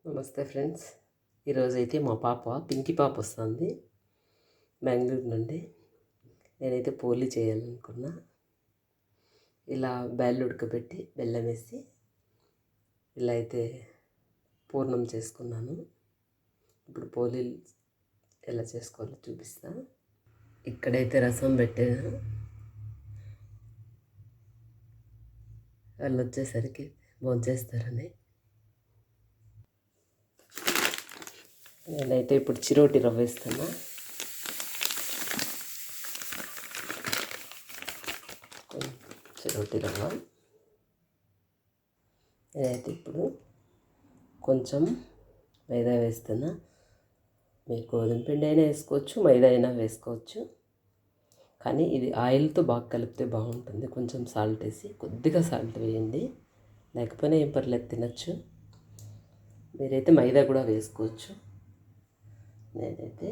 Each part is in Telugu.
నమస్తే ఫ్రెండ్స్. ఈరోజైతే మా పాప పింకీ పాప వస్తుంది బెంగళూరు నుండి. నేనైతే పోలీ చేయాలనుకున్నా. ఇలా బ్యాళ్ళు ఉడకబెట్టి బెల్లం వేసి ఇలా అయితే పూర్ణం చేసుకున్నాను. ఇప్పుడు పోలీలు ఎలా చేసుకోవాలో చూపిస్తా. ఇక్కడైతే రసం పెట్టాను. వాళ్ళు వచ్చేసరికి భోంచేస్తారని నేనైతే ఇప్పుడు చిరోటి రవ్వ వేస్తున్నా. చిరోటి రవ్వ నేనైతే ఇప్పుడు కొంచెం మైదా వేస్తున్నా. మీరు గోధుమ పిండి అయినా వేసుకోవచ్చు, మైదా అయినా వేసుకోవచ్చు. కానీ ఇది ఆయిల్తో బాగా కలిపితే బాగుంటుంది. కొంచెం సాల్ట్ వేసి, కొద్దిగా సాల్ట్ వేయండి, లేకపోయినా ఏం పర్లేదు, తినచ్చు. మీరైతే మైదా కూడా వేసుకోవచ్చు. నేనైతే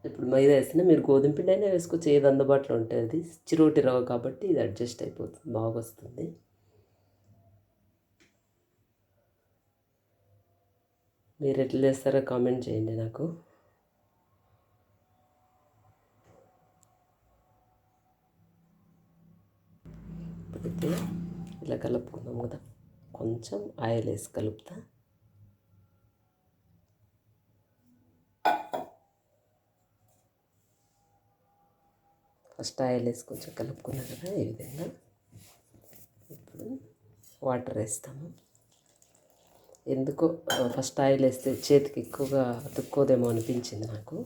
ఇప్పుడు మైదా వేసినా, మీరు గోధుమ పిండి అయినా వేసుకోవచ్చు, ఏది అందుబాటులో ఉంటుంది. చిరోటి రవ్వ కాబట్టి ఇది అడ్జస్ట్ అయిపోతుంది, బాగా వస్తుంది. మీరు ఎట్లా చేస్తారో కామెంట్ చేయండి నాకు. ఇప్పుడైతే ఇలా కలుపుకున్నాం కదా, కొంచెం ఆయిల్ వేసి కలుపుతా. ఫస్ట్ ఆయిల్ వేసి కొంచెం కలుపుకున్నాం కదా, ఈ విధంగా. ఇప్పుడు వాటర్ వేస్తాము. ఎందుకో ఫస్ట్ ఆయిల్ వేస్తే చేతికి ఎక్కువగా అతుక్కోదేమో అనిపించింది నాకు,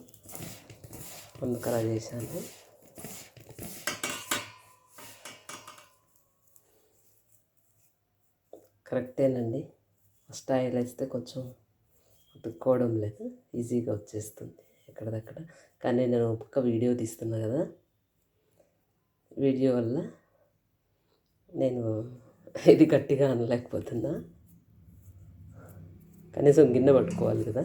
అందుకు అలా చేశాను. కరెక్టేనండి, ఫస్ట్ ఆయిల్ వేస్తే కొంచెం అతుక్కోవడం లేదు, ఈజీగా వచ్చేస్తుంది ఎక్కడిదక్కడ. కానీ నేను ఒక్క వీడియో తీస్తున్నా కదా, వీడియో వల్ల నేను ఇది గట్టిగా అనలేకపోతున్నా. కనీసం గిన్నె పట్టుకోవాలి కదా.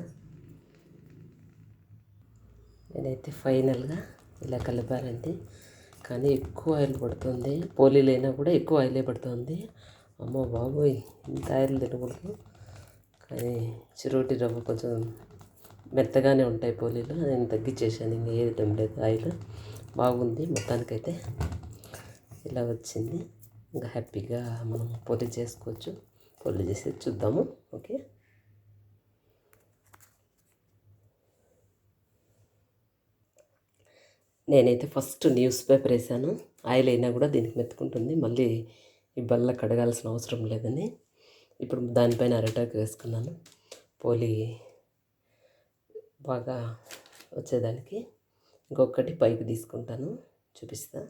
నేనైతే ఫైనల్గా ఇలా కలిపానండి. కానీ ఎక్కువ ఆయిల్ పడుతుంది, పోలీలైనా కూడా ఎక్కువ ఆయిలే పడుతుంది. అమ్మో బాబోయ్, ఇంత ఆయిల్ తినకూడదు. కానీ చిరోటి రవ్వ కొంచెం మెత్తగానే ఉంటాయి పోలీలు, నేను తగ్గించేసాను. ఇంకా ఏది టైం లేదు, ఆయిల్ బాగుంది. మొత్తానికైతే ఇలా వచ్చింది. ఇంకా హ్యాపీగా మనం పోలీ చేసుకోవచ్చు. పోలీ చేసి చూద్దాము. ఓకే, నేనైతే ఫస్ట్ న్యూస్ పేపర్ వేసాను. ఆయిల్ అయినా కూడా దీనికి మెత్తుకుంటుంది, మళ్ళీ ఈ బల్ల కడగాల్సిన అవసరం లేదని ఇప్పుడు దానిపైన అరిటాకు వేసుకున్నాను. పోలీ బాగా వచ్చేదానికి ఇంకొకటి పైకి తీసుకుంటాను, చూపిస్తా.